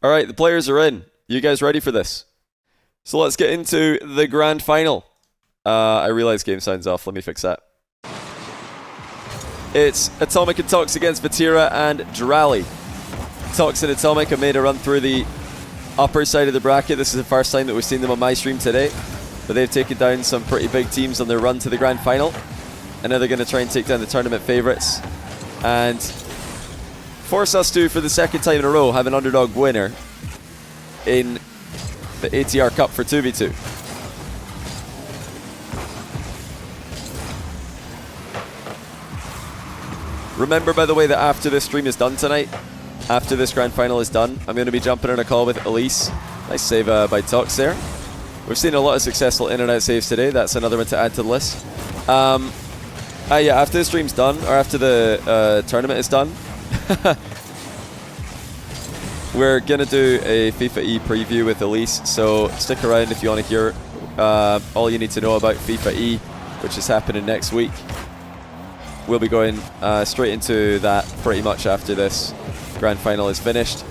All right, the players are in. You guys ready for this? So let's get into the grand final. I realize game sound's off. Let me fix that. It's AtomiK and Tox against Vatira and dralii. Tox and AtomiK have made a run through the upper side of the bracket. This is the first time that we've seen them on my stream today. But they've taken down some pretty big teams on their run to the grand final. And now they're going to try and take down the tournament favourites. And force us to, for the second time in a row, have an underdog winner in the ATR Cup for 2v2. Remember, by the way, that after this stream is done tonight, after this grand final is done, I'm going to be jumping on a call with Elise. Nice save by Tox there. We've seen a lot of successful in and out saves today. That's another one to add to the list. Yeah, after the stream's done, or after the tournament is done, we're going to do a FIFA E preview with Elise, so stick around if you want to hear all you need to know about FIFA E, which is happening next week. We'll be going straight into that pretty much after this grand final is finished.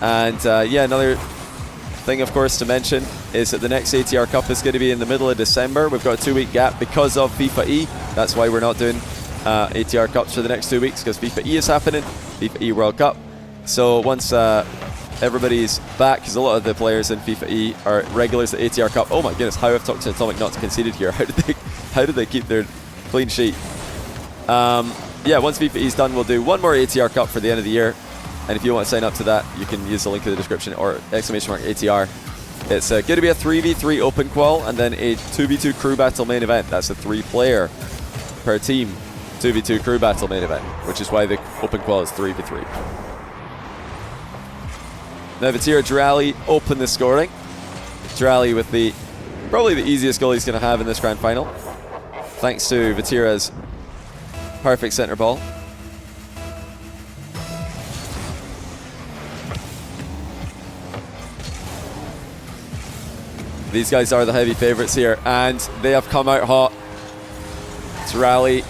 And yeah, another thing, of course, to mention is that the next ATR Cup is going to be in the middle of December. We've got a 2-week gap because of FIFA E. That's why we're not doing ATR Cups for the next 2 weeks, because FIFA E is happening, FIFA E World Cup. So once everybody's back, because a lot of the players in FIFA E are regulars at ATR Cup. Oh my goodness, how have Tox and AtomiK not conceded here? How did they keep their clean sheet? Yeah, once FIFA E is done, we'll do one more ATR Cup for the end of the year. And if you want to sign up to that, you can use the link in the description or !ATR. It's going to be a 3v3 open qual and then a 2v2 crew battle main event. That's a 3-player per team 2v2 crew battle main event, which is why the open qual is 3v3. Now Vatira dralii open the scoring. Dralii with probably the easiest goal he's going to have in this grand final, thanks to Vatira's perfect center ball. These guys are the heavy favourites here, and they have come out hot. Dralii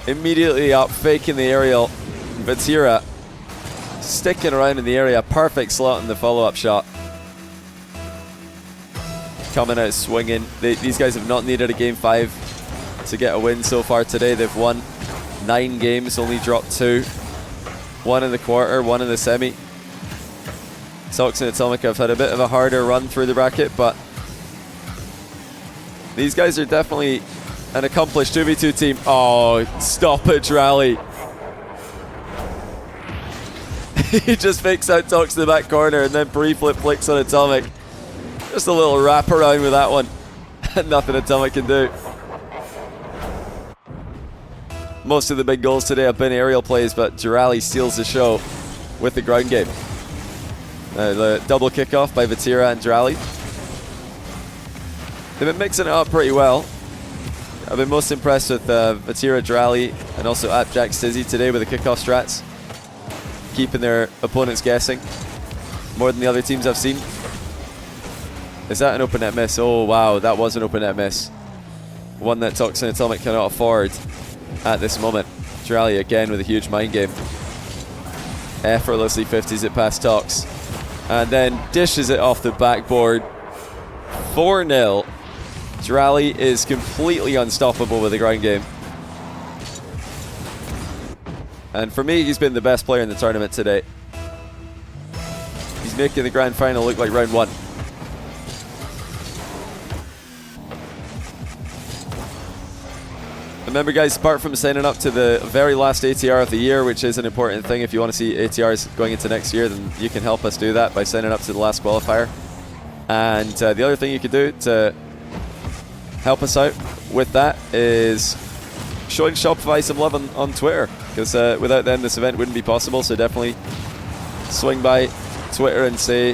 immediately up, faking the aerial. Vatira sticking around in the area, perfect slot in the follow-up shot. Coming out swinging. These guys have not needed a game 5 to get a win so far today. They've won 9 games, only dropped 2. 1 in the quarter, 1 in the semi. Tox and AtomiK have had a bit of a harder run through the bracket, but these guys are definitely an accomplished 2v2 team. Oh, stop it, dralii. He just fakes out Tox in the back corner and then pre-flip flicks on AtomiK. Just a little wrap around with that one. Nothing AtomiK can do. Most of the big goals today have been aerial plays, but dralii steals the show with the ground game. The double kickoff by Vatira and dralii. They've been mixing it up pretty well. I've been most impressed with Vatira, dralii, and also Jack Stizzy today with the kickoff strats, keeping their opponents guessing more than the other teams I've seen. Is that an open net miss? Oh wow, that was an open net miss. One that Tox and AtomiK cannot afford at this moment. Dralii again with a huge mind game. Effortlessly 50s it past Tox. And then dishes it off the backboard. 4-0. Dralii is completely unstoppable with the ground game. And for me, he's been the best player in the tournament today. He's making the grand final look like round 1. Remember guys, apart from signing up to the very last ATR of the year, which is an important thing, if you want to see ATRs going into next year, then you can help us do that by signing up to the last qualifier. And the other thing you can do to help us out with that is showing Shopify some love on Twitter, because without them this event wouldn't be possible. So definitely swing by Twitter and say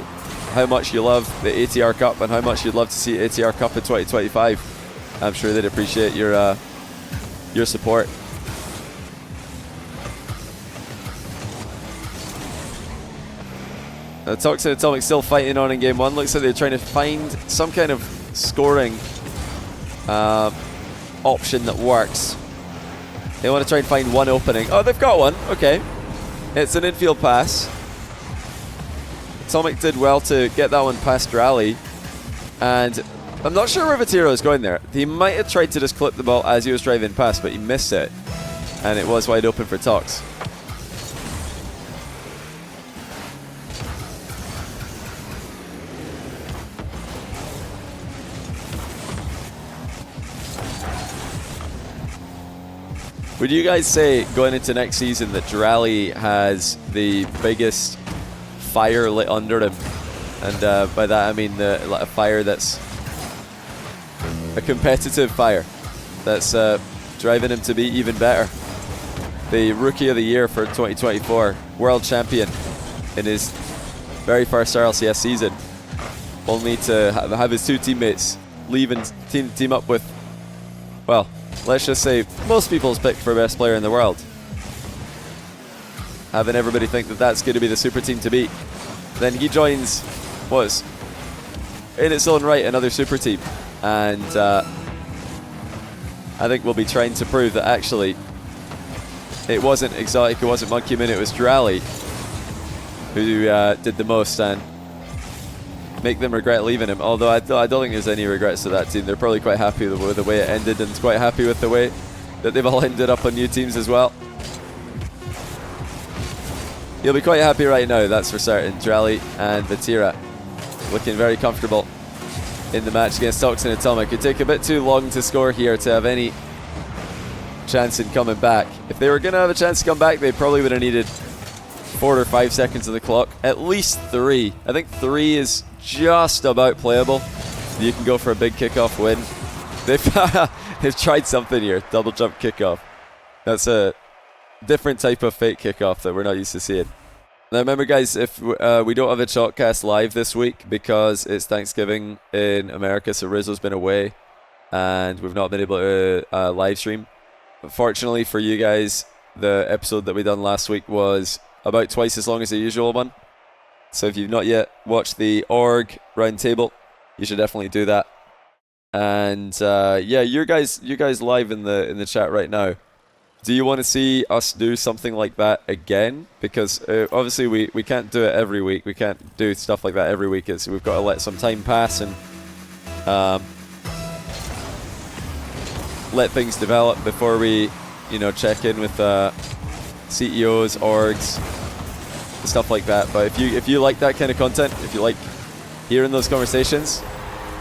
how much you love the ATR Cup and how much you'd love to see ATR Cup in 2025. I'm sure they'd appreciate your support. Tox and AtomiK still fighting on in game 1. Looks like they're trying to find some kind of scoring option that works. They want to try and find one opening. Oh, they've got one. Okay. It's an infield pass. AtomiK did well to get that one past dralii, and I'm not sure where Vatira is going there. He might have tried to just clip the ball as he was driving past, but he missed it, and it was wide open for Tox. Would you guys say, going into next season, that dralii has the biggest fire lit under him? And by that I mean a fire that's a competitive fire that's driving him to be even better. The Rookie of the Year for 2024, World Champion in his very first RLCS season, only to have his two teammates leave and team up with, well, let's just say most people's pick for best player in the world. Having everybody think that that's going to be the super team to beat. Then he joins what's in its own right another super team, and I think we'll be trying to prove that actually it wasn't Exotic, it wasn't Monkeyman, it was dralii who did the most and make them regret leaving him. Although I don't think there's any regrets to that team. They're probably quite happy with the way it ended, and quite happy with the way that they've all ended up on new teams as well. You'll be quite happy right now, that's for certain. dralii and Vatira looking very comfortable in the match against Tox and AtomiK. It would take a bit too long to score here to have any chance in coming back. If they were going to have a chance to come back, they probably would have needed 4 or 5 seconds of the clock. At least 3. I think 3 is just about playable. You can go for a big kickoff win. They've tried something here. Double jump kickoff. That's a different type of fake kickoff that we're not used to seeing. Now remember guys, if we don't have a Chalkcast live this week because it's Thanksgiving in America, so Rizzo's been away and we've not been able to live stream. But fortunately for you guys, the episode that we done last week was about twice as long as the usual one. So if you've not yet watched the org roundtable, you should definitely do that. And yeah, you guys live in the chat right now. Do you want to see us do something like that again? Because obviously we can't do it every week. We can't do stuff like that every week. We've got to let some time pass and let things develop before we, check in with CEOs, orgs, stuff like that. But if you like that kind of content, if you like hearing those conversations,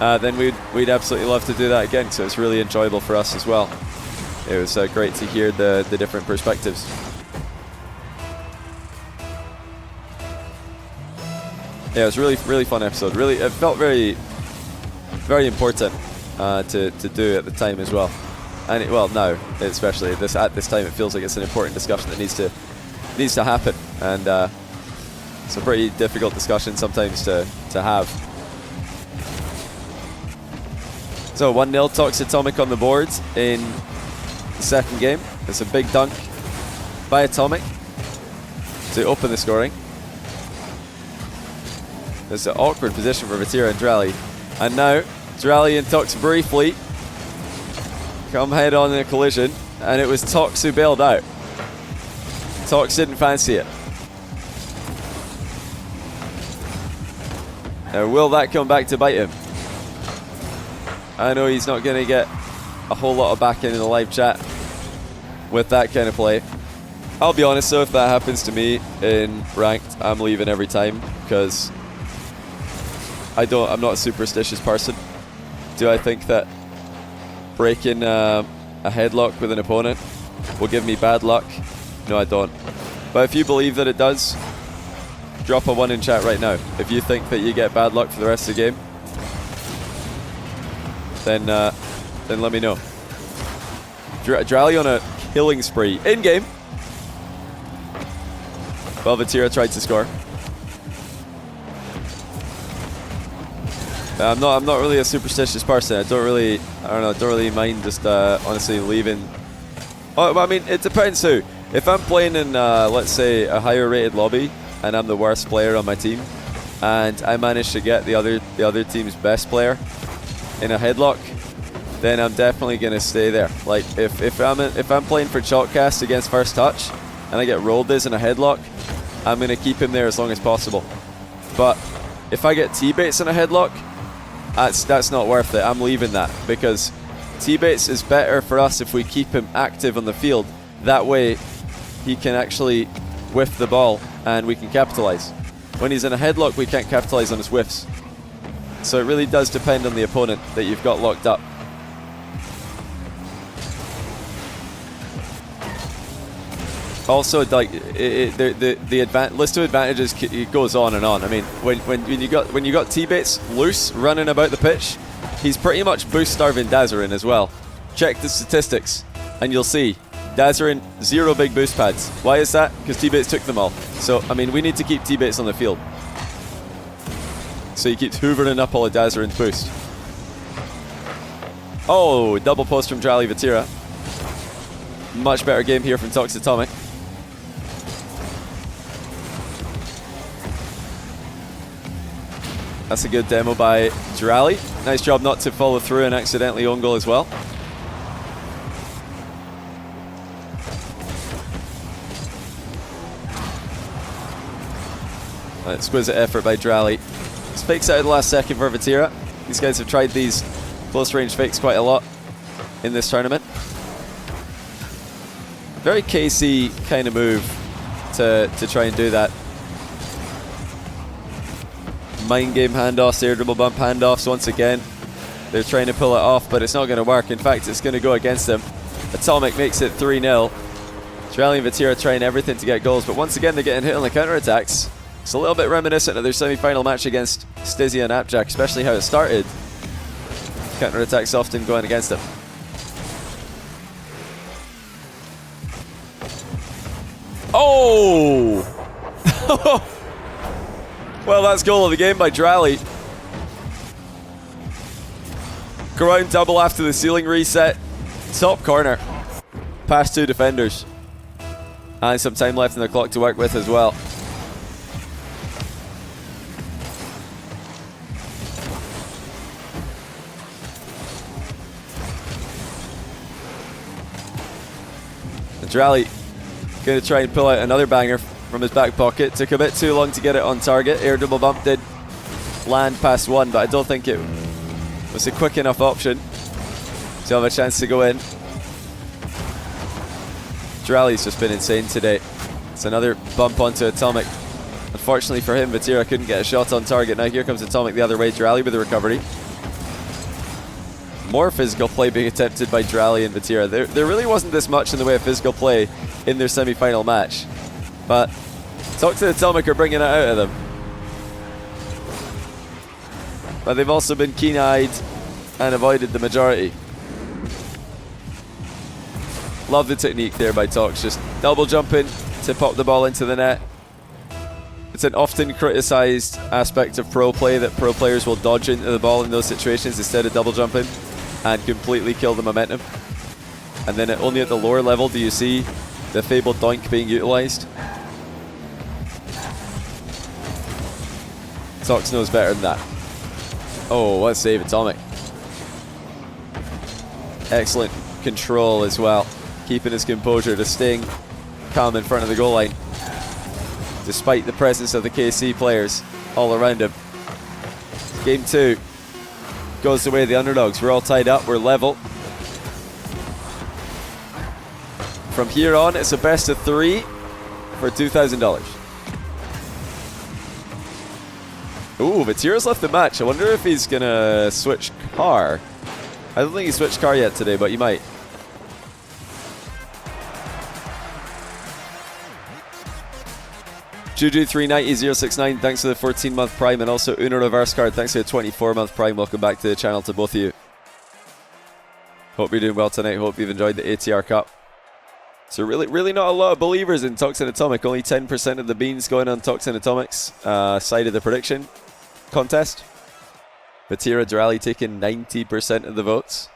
then we'd absolutely love to do that again. So it's really enjoyable for us as well. It was great to hear the different perspectives. Yeah, it was really fun episode. Really, it felt very important to do at the time as well. And now, especially at this time, it feels like it's an important discussion that needs to happen. And it's a pretty difficult discussion sometimes to have. So 1-0 Tox AtomiK on the board in the second game. It's a big dunk by AtomiK to open the scoring. There's an awkward position for Vatira and dralii. And now dralii and Tox briefly come head on in a collision, and it was Tox who bailed out. Tox didn't fancy it. Now will that come back to bite him? I know he's not going to get a whole lot of backing in the live chat with that kind of play. I'll be honest though, if that happens to me in ranked, I'm leaving every time, because I'm not a superstitious person. Do I think that breaking a headlock with an opponent will give me bad luck? No, I don't. But if you believe that it does, drop a 1 in chat right now. If you think that you get bad luck for the rest of the game, then let me know. dralii on a killing spree in game. Well, Vatira tried to score. I'm not really a superstitious person. I don't really mind just honestly leaving. Oh, I mean, it depends who. If I'm playing in let's say a higher rated lobby and I'm the worst player on my team, and I manage to get the other team's best player in a headlock, then I'm definitely gonna stay there. Like if I'm playing for Chalkcast against First Touch and I get rolled this in a headlock, I'm going to keep him there as long as possible. But if I get T-baits in a headlock, that's not worth it. I'm leaving that, because T-baits is better for us if we keep him active on the field. That way he can actually whiff the ball and we can capitalize. When he's in a headlock, we can't capitalize on his whiffs. So it really does depend on the opponent that you've got locked up. Also, like the list of advantages, it goes on and on. I mean, when you got T-baits loose running about the pitch, he's pretty much boost starving Dazarin as well. Check the statistics, and you'll see Dazarin 0 big boost pads. Why is that? Because T-baits took them all. So I mean, we need to keep T-baits on the field. So he keeps hoovering up all of Dazarin's boost. Oh, double post from dralii Vatira. Much better game here from AtomiK. That's a good demo by dralii. Nice job not to follow through and accidentally own goal as well. Exquisite effort by dralii. Fakes out at the last second for Vatira. These guys have tried these close range fakes quite a lot in this tournament. Very KC kind of move to try and do that. Mind game handoffs, air dribble bump handoffs once again. They're trying to pull it off, but it's not going to work. In fact, it's going to go against them. AtomiK makes it 3-0. dralii and Vatira trying everything to get goals, but once again they're getting hit on the counterattacks. It's a little bit reminiscent of their semi-final match against Stizzy and Apjack, especially how it started. Counterattacks often going against them. Oh! Well, that's goal of the game by dralii. Ground double after the ceiling reset. Top corner. Past 2 defenders. And some time left in the clock to work with as well. dralii going to try and pull out another banger from his back pocket. Took a bit too long to get it on target. Air double bump did land past one, but I don't think it was a quick enough option to have a chance to go in. dralii's just been insane today. It's another bump onto AtomiK. Unfortunately for him, Vatira couldn't get a shot on target. Now here comes AtomiK the other way. dralii with the recovery. More physical play being attempted by dralii and Vatira. There really wasn't this much in the way of physical play in their semi-final match, but Tox and AtomiK are bringing it out of them. But they've also been keen-eyed and avoided the majority. Love the technique there by Tox, just double jumping to pop the ball into the net. It's an often criticized aspect of pro play that pro players will dodge into the ball in those situations instead of double jumping and completely kill the momentum. And then only at the lower level do you see the fabled doink being utilized. Tox knows better than that. Oh, what a save, AtomiK. Excellent control as well. Keeping his composure, to staying calm in front of the goal line, despite the presence of the KC players all around him. Game 2 goes the way of the underdogs. We're all tied up, we're level. From here on, it's a best of 3 for $2,000. Ooh, Vatira's left the match. I wonder if he's gonna switch car. I don't think he switched car yet today, but he might. Juju390-069, thanks for the 14-month Prime, and also Uno Reverse Card, thanks for the 24-month Prime. Welcome back to the channel to both of you. Hope you're doing well tonight. Hope you've enjoyed the ATR Cup. So really not a lot of believers in Tox and AtomiK. Only 10% of the beans going on Tox and AtomiK's side of the prediction contest. Vatira, dralii taking 90% of the votes.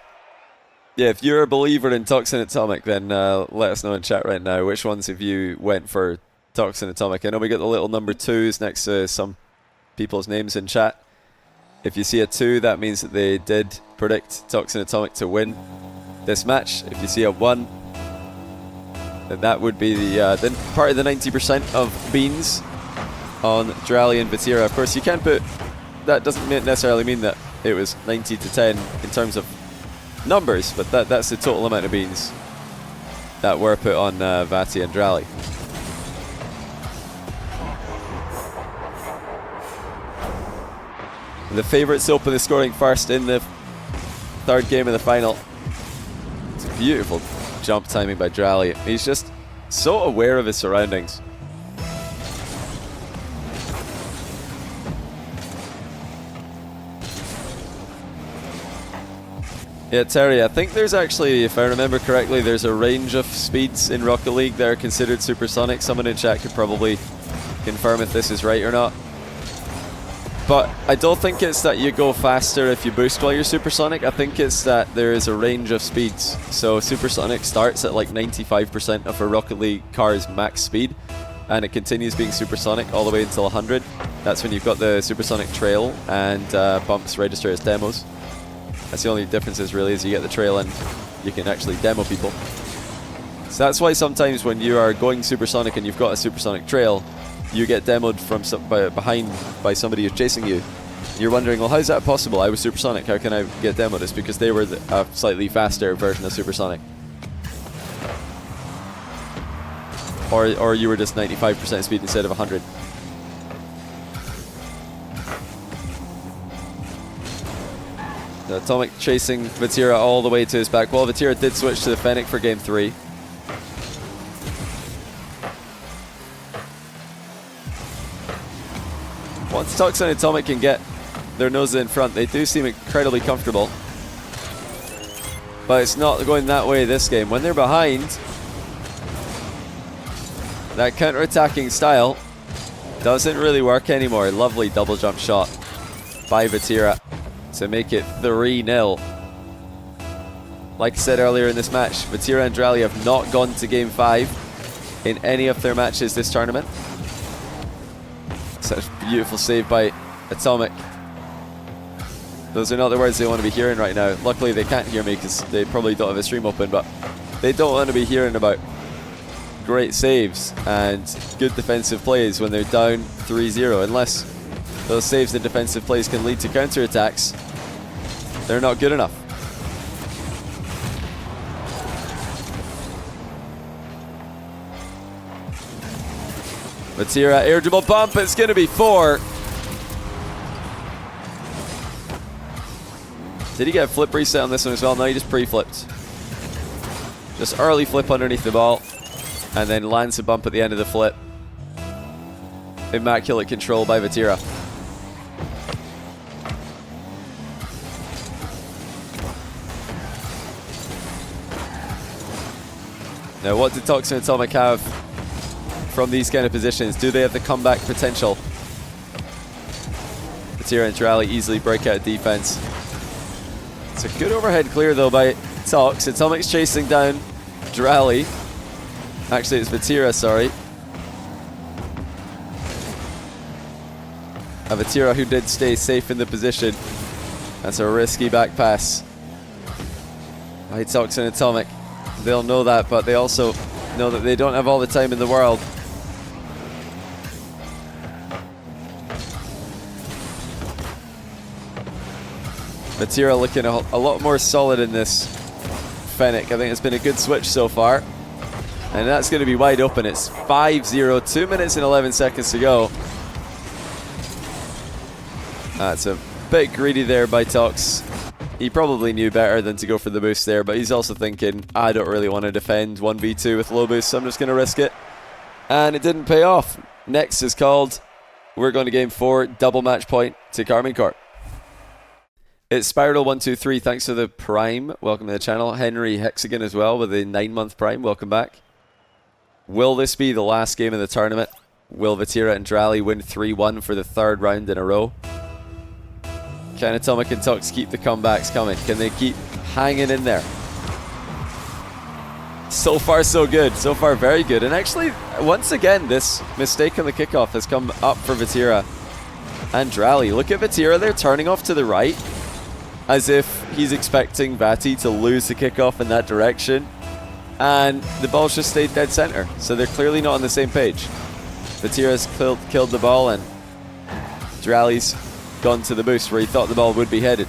Yeah, if you're a believer in Tox and AtomiK, then let us know in chat right now. Which ones of you went for Tox and AtomiK? I know we got the little number 2s next to some people's names in chat. If you see a 2, that means that they did predict Tox and AtomiK to win this match. If you see a 1, And that would be the part of the 90% of beans on dralii and Vatira. Of course, you can put, that doesn't necessarily mean that it was 90 to 10 in terms of numbers, but that's the total amount of beans that were put on Vati and dralii. The favourites open the scoring first in the third game of the final. It's a beautiful jump timing by dralii. He's just so aware of his surroundings. Yeah, Terry, I think there's actually, if I remember correctly, there's a range of speeds in Rocket League that are considered supersonic. Someone in chat could probably confirm if this is right or not. But I don't think it's that you go faster if you boost while you're supersonic. I think it's that there is a range of speeds. So supersonic starts at like 95% of a Rocket League car's max speed, and it continues being supersonic all the way until 100. That's when you've got the supersonic trail and bumps register as demos. That's the only difference is really is you get the trail and you can actually demo people. So that's why sometimes when you are going supersonic and you've got a supersonic trail, you get demoed from behind by somebody who's chasing you. You're wondering, well, how's that possible? I was supersonic, how can I get demoed? It's because they were a slightly faster version of supersonic. Or you were just 95% speed instead of 100. AtomiK chasing Vatira all the way to his back wall. Vatira did switch to the Fennec for game 3. Once Tux and AtomiK can get their noses in front, they do seem incredibly comfortable. But it's not going that way this game. When they're behind, that counter-attacking style doesn't really work anymore. Lovely double jump shot by Vatira to make it 3-0. Like I said earlier in this match, Vatira and dralii have not gone to game 5 in any of their matches this tournament. Such a beautiful save by AtomiK. Those are not the words they want to be hearing right now. Luckily they can't hear me because they probably don't have a stream open, but they don't want to be hearing about great saves and good defensive plays when they're down 3-0. Unless those saves and defensive plays can lead to counter-attacks, they're not good enough. Vatira, air dribble bump, it's going to be 4. Did he get a flip reset on this one as well? No, he just pre-flipped. Just early flip underneath the ball, and then lands a bump at the end of the flip. Immaculate control by Vatira. Now, what did Tux and AtomiK have from these kind of positions? Do they have the comeback potential? Vatira and dralii easily break out of defense. It's a good overhead clear though by Tux. AtomiK's chasing down dralii. Actually, it's Vatira, sorry. A Vatira who did stay safe in the position. That's a risky back pass by Tux and AtomiK. They'll know that, but they also know that they don't have all the time in the world. Vatira looking a lot more solid in this Fennec. I think it's been a good switch so far. And that's going to be wide open. It's 5-0, 2 minutes and 11 seconds to go. That's a bit greedy there by Tux. He probably knew better than to go for the boost there, but he's also thinking, I don't really want to defend 1v2 with low boost, so I'm just going to risk it. And it didn't pay off. Next is called. We're going to game 4, double match point to Karmine Corp. It's Spiral123, thanks for the Prime. Welcome to the channel. Henry Hexagon as well with a 9-month Prime. Welcome back. Will this be the last game of the tournament? Will Vatira and dralii win 3-1 for the 3rd round in a row? Can AtomiK and Tux keep the comebacks coming? Can they keep hanging in there? So far, so good. So far, very good. And actually, once again, this mistake on the kickoff has come up for Vatira and dralii. Look at Vatira there, turning off to the right, as if he's expecting Vati to lose the kickoff in that direction. and the ball's just stayed dead center. So they're clearly not on the same page. Vatira's killed the ball, and dralii's gone to the boost where he thought the ball would be headed.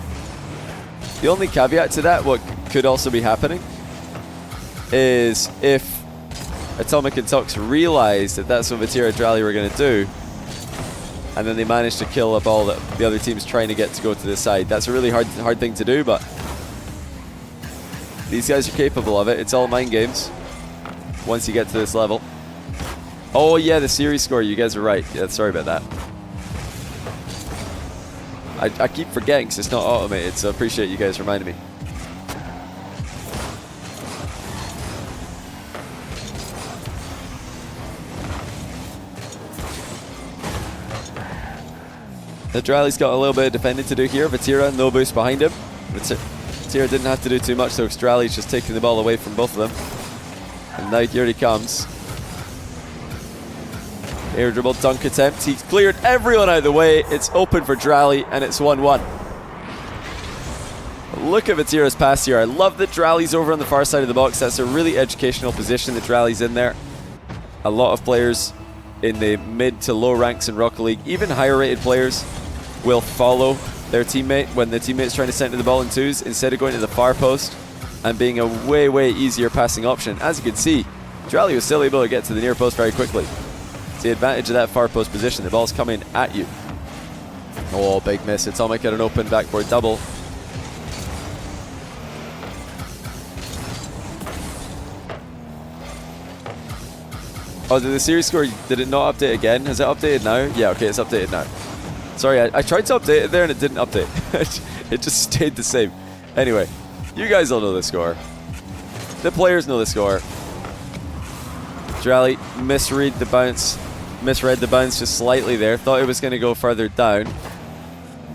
The only caveat to that, what could also be happening, is if AtomiK and Tox realize that that's what Vatira and dralii were going to do, and then they manage to kill a ball that the other team's trying to get to go to the side. That's a really hard thing to do, but these guys are capable of it. It's all mind games once you get to this level. Oh yeah, the series score, you guys are right. Yeah, sorry about that. I keep forgetting because it's not automated, so I appreciate you guys reminding me. The dralii's got a little bit of defending to do here. Vatira, no boost behind him. Vatira didn't have to do too much, so dralii's just taking the ball away from both of them. And now here he comes. Air dribble dunk attempt. He's cleared everyone out of the way. It's open for dralii, and it's 1-1. Look at Vatira's pass here. I love that dralii's over on the far side of the box. That's a really educational position that dralii's in there. A lot of players in the mid to low ranks in Rocket League, even higher rated players, will follow their teammate when the teammate's trying to center the ball in twos instead of going to the far post and being a way easier passing option. As you can see, dralii was still able to get to the near post very quickly. It's the advantage of that far post position. The ball's coming at you. Oh, big miss. AtomiK had an open backboard double. Oh, did the series score, did it not update again? Has it updated now? Yeah, okay, it's updated now. Sorry, I tried to update it there and it didn't update. It just stayed the same. Anyway, you guys all know the score. The players know the score. dralii misread the bounce just slightly there. Thought it was going to go further down.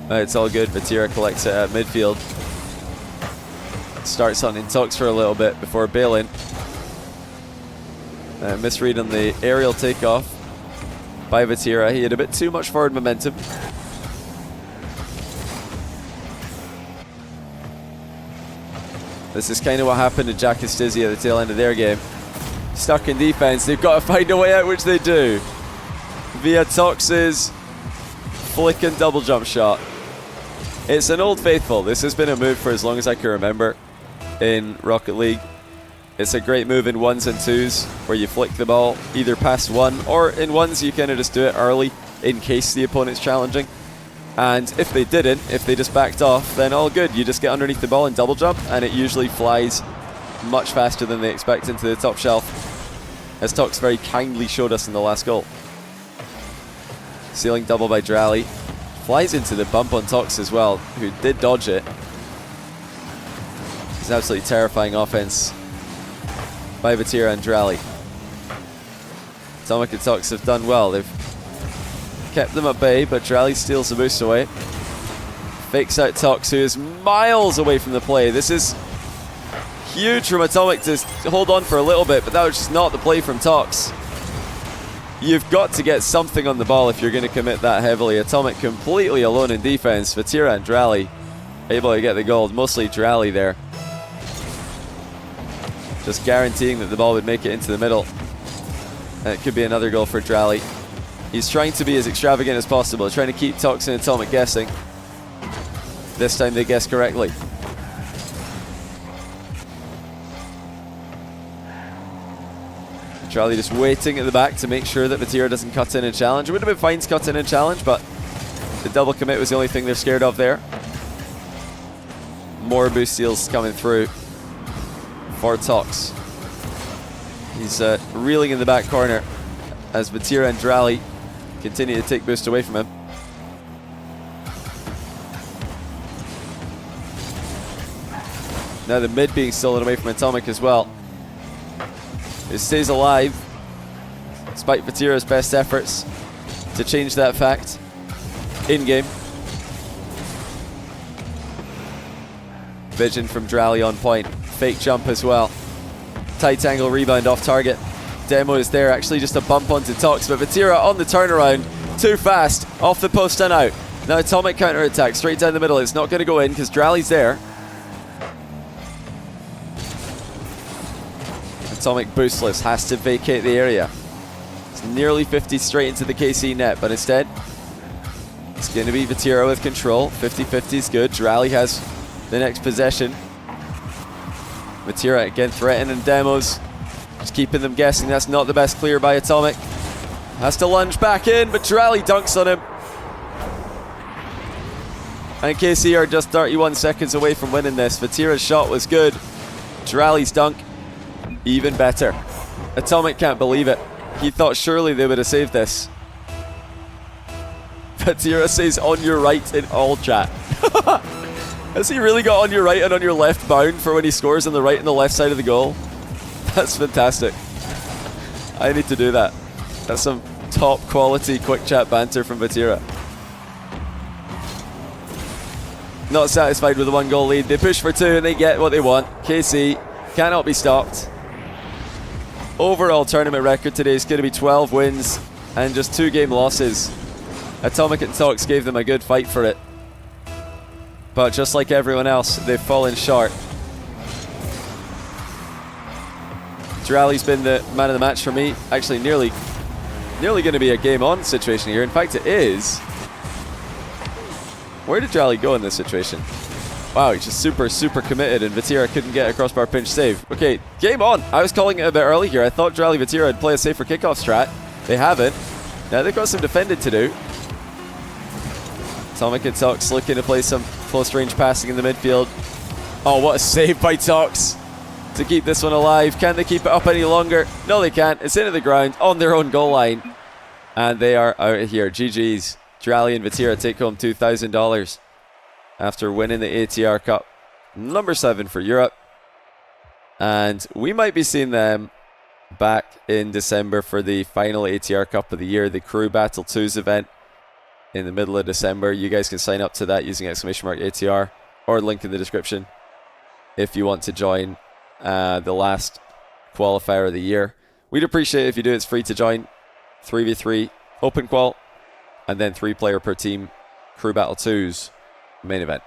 It's all good. Vatira collects it at midfield. Starts hunting Tox for a little bit before bailing. Misread on the aerial takeoff by Vatira. He had a bit too much forward momentum. This is kind of what happened to Jack and Stizzy at the tail end of their game. Stuck in defense. They've got to find a way out, which they do. Via Tox's flick and double jump shot. It's an old faithful. This has been a move for as long as I can remember in Rocket League. It's a great move in ones and twos where you flick the ball either past one, or in ones you kind of just do it early in case the opponent's challenging. And if they didn't, if they just backed off, then all good. You just get underneath the ball and double jump, and it usually flies much faster than they expect into the top shelf, as Tox very kindly showed us in the last goal. Ceiling double by dralii. Flies into the bump on Tox as well, who did dodge it. It's absolutely terrifying offense by Vatira and dralii. AtomiK and Tox have done well. They've kept them at bay, but dralii steals the boost away. Fakes out Tox, who is miles away from the play. This is huge from AtomiK to hold on for a little bit, but that was just not the play from Tox. You've got to get something on the ball if you're going to commit that heavily. AtomiK completely alone in defense. Vatira and dralii able to get the goal. Mostly dralii there, just guaranteeing that the ball would make it into the middle. And it could be another goal for dralii. He's trying to be as extravagant as possible, trying to keep Tox and AtomiK guessing. This time they guessed correctly. dralii just waiting at the back to make sure that Vatira doesn't cut in and challenge. It would have been fine to cut in and challenge, but the double commit was the only thing they're scared of there. More boost steals coming through for Tox. He's reeling in the back corner as Vatira and dralii continue to take boost away from him. Now the mid being stolen away from AtomiK as well. It stays alive despite Vatira's best efforts to change that fact in-game. Vision from dralii on point. Fake jump as well. Tight angle rebound off target. Demo is there, actually just a bump onto Tox, but Vatira on the turnaround. Too fast, off the post and out. Now AtomiK counter attack straight down the middle. It's not going to go in because dralii's there. AtomiK boostless, has to vacate the area. It's nearly 50 straight into the KC net, but instead, it's going to be Vatira with control. 50-50 is good. Dralii has the next possession. Vatira again threatening demos. Just keeping them guessing. That's not the best clear by AtomiK. Has to lunge back in, but dralii dunks on him. And KC are just 31 seconds away from winning this. Vatira's shot was good. Dralii's dunk, even better. AtomiK can't believe it. He thought surely they would have saved this. Vatira says on your right in all chat. Has he really got on your right and on your left bound for when he scores on the right and the left side of the goal? That's fantastic. I need to do that. That's some top quality quick chat banter from Vatira. Not satisfied with the 1 goal lead. They push for 2 and they get what they want. KC cannot be stopped. Overall tournament record today is going to be 12 wins and just 2 game losses. AtomiK and Tox gave them a good fight for it. But just like everyone else, they've fallen short. dralii's been the man of the match for me. Actually, nearly going to be a game on situation here. In fact, it is. Where did dralii go in this situation? Wow, he's just super committed, and Vatira couldn't get a crossbar pinch save. Okay, game on. I was calling it a bit early here. I thought dralii Vatira would play a safer kickoff strat. They haven't. Now they've got some defending to do. AtomiK and Tox looking to play some close range passing in the midfield. Oh, what a save by Tox to keep this one alive. Can they keep it up any longer? No, they can't. It's into the ground on their own goal line. And they are out of here. GG's. dralii and Vatira take home $2,000 after winning the ATR Cup. Number 7 for Europe. And we might be seeing them back in December for the final ATR Cup of the year, the Crew Battle 2s event in the middle of December. You guys can sign up to that using !ATR or link in the description if you want to join the last qualifier of the year. We'd appreciate it if you do. It's free to join. 3v3 open qual, and then 3 player per team Crew Battle 2s main event.